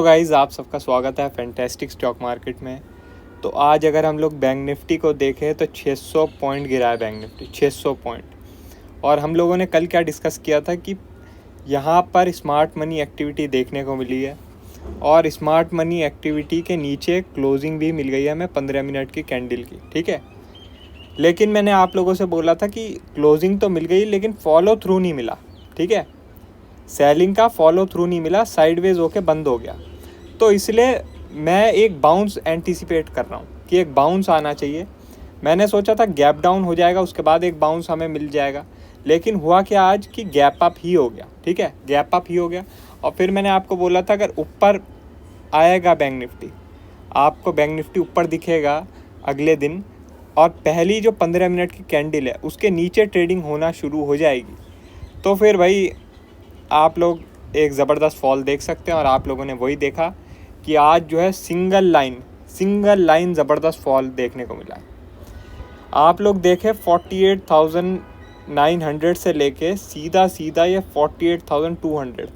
तो गाइज़ आप सबका स्वागत है फैंटेस्टिक स्टॉक मार्केट में। तो आज अगर हम लोग बैंक निफ्टी को देखें तो 600 पॉइंट गिरा है बैंक निफ्टी, 600 पॉइंट। और हम लोगों ने कल क्या डिस्कस किया था कि यहाँ पर स्मार्ट मनी एक्टिविटी देखने को मिली है और स्मार्ट मनी एक्टिविटी के नीचे क्लोजिंग भी मिल गई है हमें 15 मिनट की कैंडल की, ठीक है। लेकिन मैंने आप लोगों से बोला था कि क्लोजिंग तो मिल गई लेकिन फॉलो थ्रू नहीं मिला, ठीक है। सेलिंग का फॉलो थ्रू नहीं मिला, साइडवेज होके बंद हो गया। तो इसलिए मैं एक बाउंस एंटिसिपेट कर रहा हूँ कि एक बाउंस आना चाहिए। मैंने सोचा था गैप डाउन हो जाएगा, उसके बाद एक बाउंस हमें मिल जाएगा, लेकिन हुआ क्या आज कि गैप अप ही हो गया, ठीक है, गैप अप ही हो गया। और फिर मैंने आपको बोला था अगर ऊपर आएगा बैंक निफ्टी, आपको बैंक निफ्टी ऊपर दिखेगा अगले दिन और पहली जो 15 मिनट की कैंडल है उसके नीचे ट्रेडिंग होना शुरू हो जाएगी, तो फिर भाई आप लोग एक ज़बरदस्त फॉल देख सकते हैं। और आप लोगों ने वही देखा कि आज जो है सिंगल लाइन ज़बरदस्त फॉल देखने को मिला है। आप लोग देखें 48,900 से लेके सीधा ये 48,200,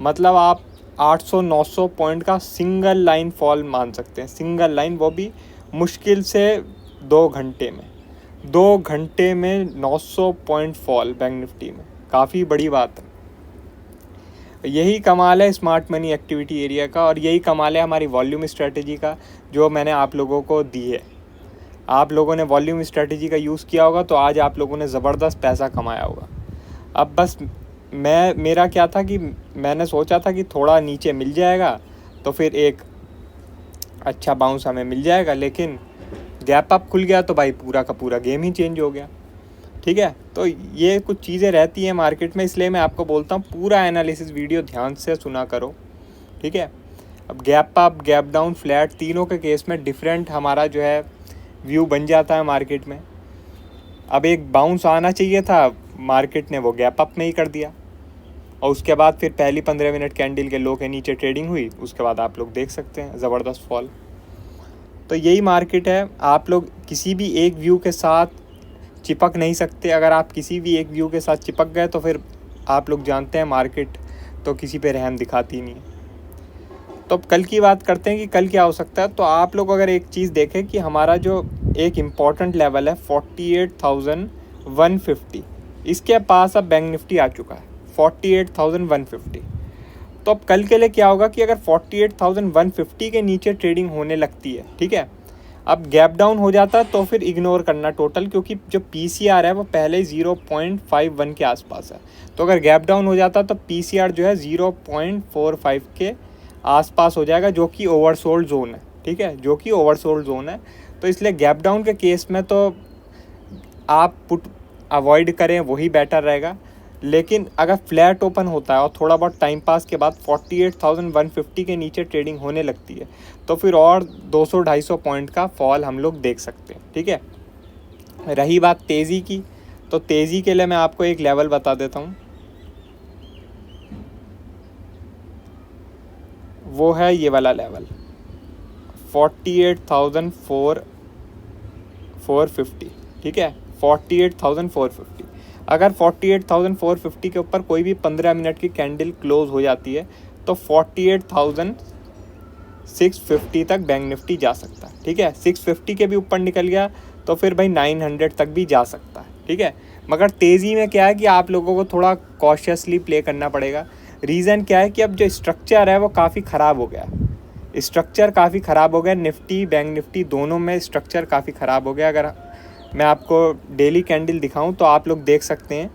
मतलब आप 800-900 पॉइंट का सिंगल लाइन फॉल मान सकते हैं। सिंगल लाइन, वो भी मुश्किल से 2 घंटे में 900 पॉइंट फॉल बैंक निफ्टी में, काफ़ी बड़ी बात है। यही कमाल है स्मार्ट मनी एक्टिविटी एरिया का और यही कमाल है हमारी वॉल्यूम स्ट्रेटजी का जो मैंने आप लोगों को दी है। आप लोगों ने वॉल्यूम स्ट्रेटजी का यूज़ किया होगा तो आज आप लोगों ने ज़बरदस्त पैसा कमाया होगा। अब बस मेरा क्या था कि मैंने सोचा था कि थोड़ा नीचे मिल जाएगा तो फिर एक अच्छा बाउंस हमें मिल जाएगा, लेकिन गैप अप खुल गया तो भाई पूरा का पूरा गेम ही चेंज हो गया, ठीक है। तो ये कुछ चीज़ें रहती हैं मार्केट में, इसलिए मैं आपको बोलता हूँ पूरा एनालिसिस वीडियो ध्यान से सुना करो, ठीक है। अब gap up, gap down, flat, तीनों के केस में डिफरेंट हमारा जो है व्यू बन जाता है मार्केट में। अब एक बाउंस आना चाहिए था, मार्केट ने वो गैप अप में ही कर दिया और उसके बाद फिर पहली 15 मिनट कैंडल के लो के नीचे ट्रेडिंग हुई, उसके बाद आप लोग देख सकते हैं ज़बरदस्त फॉल। तो यही मार्केट है, आप लोग किसी भी एक व्यू के साथ चिपक नहीं सकते। अगर आप किसी भी एक व्यू के साथ चिपक गए तो फिर आप लोग जानते हैं मार्केट तो किसी पे रहम दिखाती नहीं। तो अब कल की बात करते हैं कि कल क्या हो सकता है। तो आप लोग अगर एक चीज़ देखें कि हमारा जो एक इम्पॉर्टेंट लेवल है 48,150, इसके पास अब बैंक निफ्टी आ चुका है 48,150। तो अब कल के लिए क्या होगा कि अगर 48,150 के नीचे ट्रेडिंग होने लगती है, ठीक है, अब गैप डाउन हो जाता है तो फिर इग्नोर करना टोटल, क्योंकि जो पीसीआर है वो पहले 0.51 के आसपास है। तो अगर गैप डाउन हो जाता तो पीसीआर जो है 0.45 के आसपास हो जाएगा, जो कि ओवरसोल्ड जोन है, ठीक है, जो कि ओवरसोल्ड जोन है। तो इसलिए गैप डाउन के केस में तो आप पुट अवॉइड करें, वही बेटर रहेगा। लेकिन अगर फ्लैट ओपन होता है और थोड़ा बहुत टाइम पास के बाद 48,150 के नीचे ट्रेडिंग होने लगती है तो फिर और 200-250 पॉइंट का फॉल हम लोग देख सकते हैं, ठीक है। रही बात तेज़ी की, तो तेज़ी के लिए मैं आपको एक लेवल बता देता हूँ, वो है ये वाला लेवल 48,450, ठीक है, 48,450। अगर 48,450 के ऊपर कोई भी 15 मिनट की कैंडल क्लोज हो जाती है तो 48,650 तक बैंक निफ्टी जा सकता है, ठीक है। 650 के भी ऊपर निकल गया तो फिर भाई 900 तक भी जा सकता है, ठीक है। मगर तेज़ी में क्या है कि आप लोगों को थोड़ा कॉशियसली प्ले करना पड़ेगा। रीज़न क्या है कि अब जो स्ट्रक्चर है वो काफ़ी ख़राब हो गया, स्ट्रक्चर काफ़ी ख़राब हो गया, निफ्टी बैंक निफ्टी दोनों में स्ट्रक्चर काफ़ी ख़राब हो गया। अगर मैं आपको डेली कैंडल दिखाऊं तो आप लोग देख सकते हैं,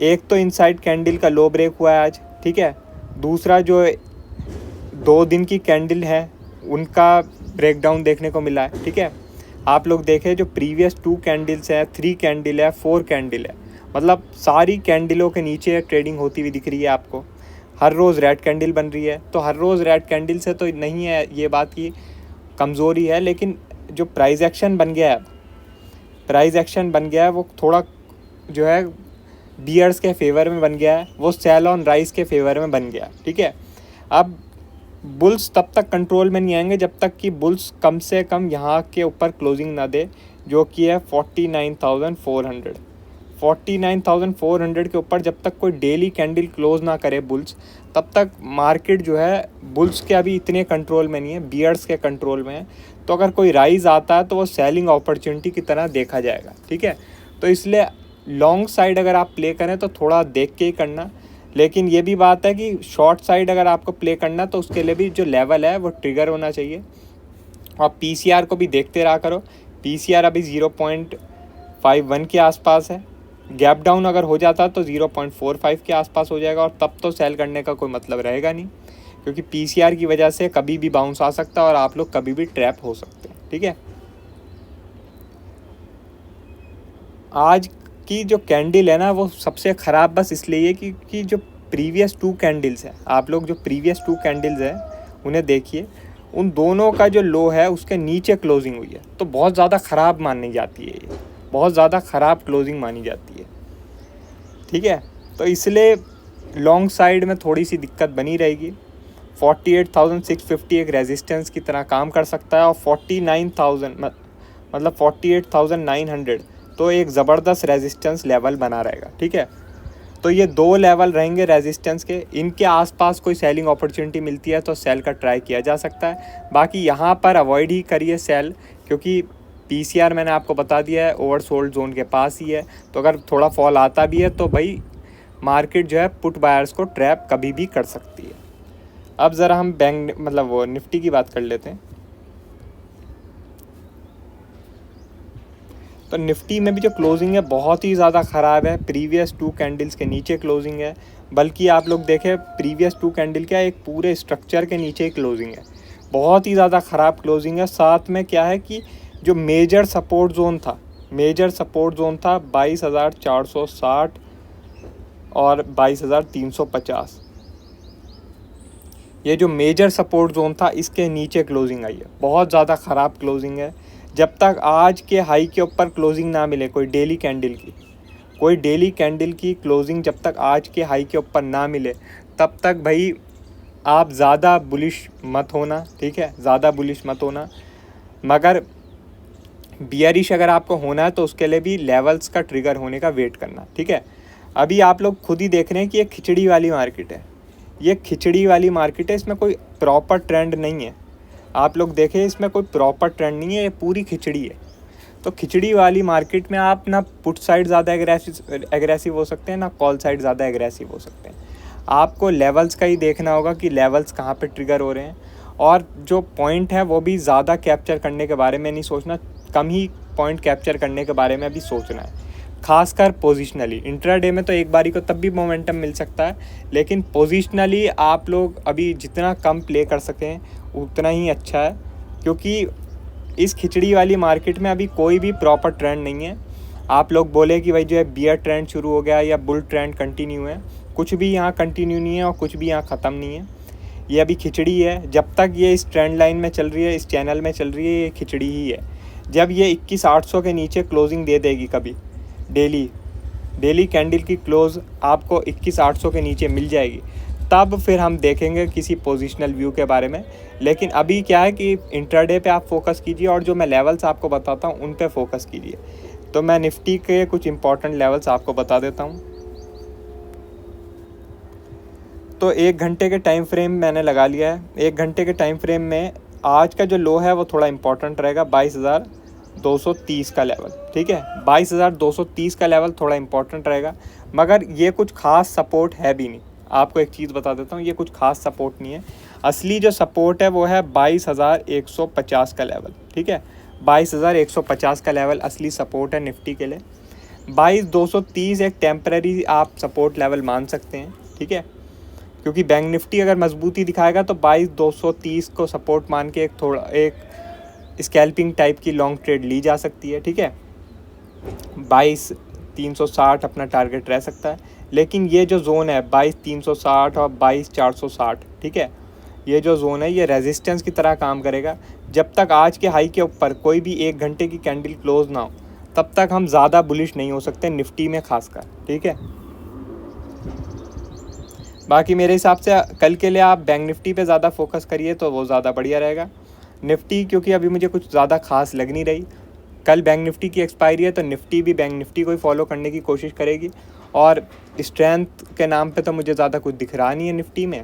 एक तो इनसाइड कैंडल का लो ब्रेक हुआ है आज, ठीक है। दूसरा जो 2 दिन की कैंडल है उनका ब्रेकडाउन देखने को मिला है, ठीक है। आप लोग देखें जो प्रीवियस 2 कैंडल्स है, 3 कैंडल है, 4 कैंडल है, मतलब सारी कैंडलों के नीचे ट्रेडिंग होती हुई दिख रही है आपको। हर रोज़ रेड कैंडल बन रही है, तो हर रोज़ रेड कैंडल से तो नहीं है ये बात की कमज़ोरी है, लेकिन जो प्राइस एक्शन बन गया है, प्राइस एक्शन बन गया है वो थोड़ा जो है बियर्स के फेवर में बन गया है, वो सेल ऑन राइस के फेवर में बन गया, ठीक है। अब बुल्स तब तक कंट्रोल में नहीं आएंगे जब तक कि बुल्स कम से कम यहाँ के ऊपर क्लोजिंग ना दे, जो कि है 49,400, 49,400 के ऊपर जब तक कोई डेली कैंडल क्लोज ना करे बुल्स, तब तक मार्केट जो है बुल्स के अभी इतने कंट्रोल में नहीं है, बियर्स के कंट्रोल में है। तो अगर कोई राइज आता है तो वो सेलिंग अपॉर्चुनिटी की तरह देखा जाएगा, ठीक है। तो इसलिए लॉन्ग साइड अगर आप प्ले करें तो थोड़ा देख के ही करना, लेकिन ये भी बात है कि शॉर्ट साइड अगर आपको प्ले करना तो उसके लिए भी जो लेवल है वो ट्रिगर होना चाहिए। और पीसीआर को भी देखते रहा करो, पीसीआर अभी 0.51 के आसपास है। गैप डाउन अगर हो जाता तो 0.45 के आसपास हो जाएगा, और तब तो सेल करने का कोई मतलब रहेगा नहीं, क्योंकि पीसीआर की वजह से कभी भी बाउंस आ सकता है और आप लोग कभी भी ट्रैप हो सकते हैं, ठीक है। आज की जो कैंडल है ना वो सबसे ख़राब बस इसलिए कि जो प्रीवियस 2 कैंडल्स हैं, आप लोग जो प्रीवियस 2 कैंडल्स हैं उन्हें देखिए, उन दोनों का जो लो है उसके नीचे क्लोजिंग हुई है, तो बहुत ज़्यादा ख़राब मानी जाती है, ये बहुत ज़्यादा ख़राब क्लोजिंग मानी जाती है, ठीक है। तो इसलिए लॉन्ग साइड में थोड़ी सी दिक्कत बनी रहेगी। 48,650 एक रेजिस्टेंस की तरह काम कर सकता है, और 49,000 मतलब 48,900 तो एक ज़बरदस्त रेजिस्टेंस लेवल बना रहेगा, ठीक है। तो ये 2 लेवल रहेंगे रेजिस्टेंस के, इनके आसपास कोई सेलिंग अपॉर्चुनिटी मिलती है तो सेल का ट्राई किया जा सकता है। बाकी यहाँ पर अवॉइड ही करिए सेल, क्योंकि पीसीआर मैंने आपको बता दिया है ओवरसोल्ड जोन के पास ही है। तो अगर थोड़ा फॉल आता भी है तो भाई मार्केट जो है पुट बायर्स को ट्रैप कभी भी कर सकती है। अब ज़रा हम बैंक मतलब वो निफ्टी की बात कर लेते हैं। तो निफ्टी में भी जो क्लोजिंग है बहुत ही ज़्यादा ख़राब है, प्रीवियस 2 कैंडल्स के नीचे क्लोजिंग है। बल्कि आप लोग देखें प्रीवियस 2 कैंडल क्या एक पूरे स्ट्रक्चर के नीचे ही क्लोजिंग है, बहुत ही ज़्यादा ख़राब क्लोजिंग है। साथ में क्या है कि जो मेजर सपोर्ट जोन था 22,460 और 22,350, ये जो मेजर सपोर्ट जोन था इसके नीचे क्लोजिंग आई है, बहुत ज़्यादा ख़राब क्लोजिंग है। जब तक आज के हाई के ऊपर क्लोजिंग ना मिले, कोई डेली कैंडल की क्लोजिंग जब तक आज के हाई के ऊपर ना मिले, तब तक भाई आप ज़्यादा बुलिश मत होना, ठीक है, ज़्यादा बुलिश मत होना। मगर बियरिश अगर आपको होना है तो उसके लिए भी लेवल्स का ट्रिगर होने का वेट करना, ठीक है। अभी आप लोग खुद ही देख रहे हैं कि ये खिचड़ी वाली मार्केट है, ये खिचड़ी वाली मार्केट है, इसमें कोई प्रॉपर ट्रेंड नहीं है। आप लोग देखें इसमें कोई प्रॉपर ट्रेंड नहीं है, ये पूरी खिचड़ी है। तो खिचड़ी वाली मार्केट में आप ना पुट साइड ज़्यादा एग्रेसिव हो सकते हैं, ना कॉल साइड ज़्यादा एग्रेसिव हो सकते हैं। आपको लेवल्स का ही देखना होगा कि लेवल्स कहाँ पे ट्रिगर हो रहे हैं, और जो पॉइंट है वो भी ज़्यादा कैप्चर करने के बारे में नहीं सोचना, कम ही पॉइंट कैप्चर करने के बारे में भी सोचना है। खासकर पोजिशनली, इंट्राडे में तो एक बारी को तब भी मोमेंटम मिल सकता है, लेकिन पोजिशनली आप लोग अभी जितना कम प्ले कर सकें उतना ही अच्छा है, क्योंकि इस खिचड़ी वाली मार्केट में अभी कोई भी प्रॉपर ट्रेंड नहीं है। आप लोग बोले कि भाई जो है बियर ट्रेंड शुरू हो गया या बुल ट्रेंड कंटिन्यू है, कुछ भी यहाँ कंटिन्यू नहीं है और कुछ भी यहाँ ख़त्म नहीं है। ये अभी खिचड़ी है, जब तक ये इस ट्रेंड लाइन में चल रही है, इस चैनल में चल रही है, ये खिचड़ी ही है। जब ये 21,800 के नीचे क्लोजिंग दे देगी, कभी डेली कैंडल की क्लोज आपको 21,800 के नीचे मिल जाएगी, तब फिर हम देखेंगे किसी पोजिशनल व्यू के बारे में। लेकिन अभी क्या है कि इंट्राडे पे आप फोकस कीजिए, और जो मैं लेवल्स आपको बताता हूँ उन पे फोकस कीजिए। तो मैं निफ्टी के कुछ इंपॉर्टेंट लेवल्स आपको बता देता हूँ। तो 1 घंटे के टाइम फ्रेम मैंने लगा लिया है। 1 घंटे के टाइम फ्रेम में आज का जो लो है वो थोड़ा इंपॉर्टेंट रहेगा, 22,230 का लेवल, ठीक है। 22,230 का लेवल थोड़ा इंपॉर्टेंट रहेगा, मगर ये कुछ खास सपोर्ट है भी नहीं। आपको एक चीज़ बता देता हूँ, ये कुछ खास सपोर्ट नहीं है। असली जो सपोर्ट है वो है 22,150 का लेवल, ठीक है। 22,150 का लेवल असली सपोर्ट है निफ्टी के लिए। 22,230 एक टेम्पररी आप सपोर्ट लेवल मान सकते हैं, ठीक है, क्योंकि बैंक निफ्टी अगर मजबूती दिखाएगा तो 22,230 को सपोर्ट मान के एक स्कैल्पिंग टाइप की लॉन्ग ट्रेड ली जा सकती है, ठीक है। 22,360 अपना टारगेट रह सकता है। लेकिन ये जो जोन है 22,360 और 22,460, ठीक है, ये जो जोन है ये रेजिस्टेंस की तरह काम करेगा। जब तक आज के हाई के ऊपर कोई भी 1 घंटे की कैंडल क्लोज ना हो, तब तक हम ज़्यादा बुलिश नहीं हो सकते निफ्टी में खासकर, ठीक है। बाकी मेरे हिसाब से कल के लिए आप बैंक निफ्टी पे ज़्यादा फोकस करिए तो वो ज़्यादा बढ़िया रहेगा। निफ्टी क्योंकि अभी मुझे कुछ ज़्यादा खास लग नहीं रही, कल बैंक निफ्टी की एक्सपायरी है तो निफ्टी भी बैंक निफ्टी को ही फॉलो करने की कोशिश करेगी। और स्ट्रेंथ के नाम पे तो मुझे ज़्यादा कुछ दिख रहा नहीं है निफ्टी में,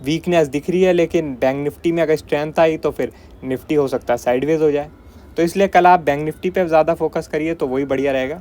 वीकनेस दिख रही है, लेकिन बैंक निफ्टी में अगर स्ट्रेंथ आई तो फिर निफ्टी हो सकता है साइडवेज हो जाए। तो इसलिए कल आप बैंक निफ्टी पे ज़्यादा फोकस करिए तो वही बढ़िया रहेगा।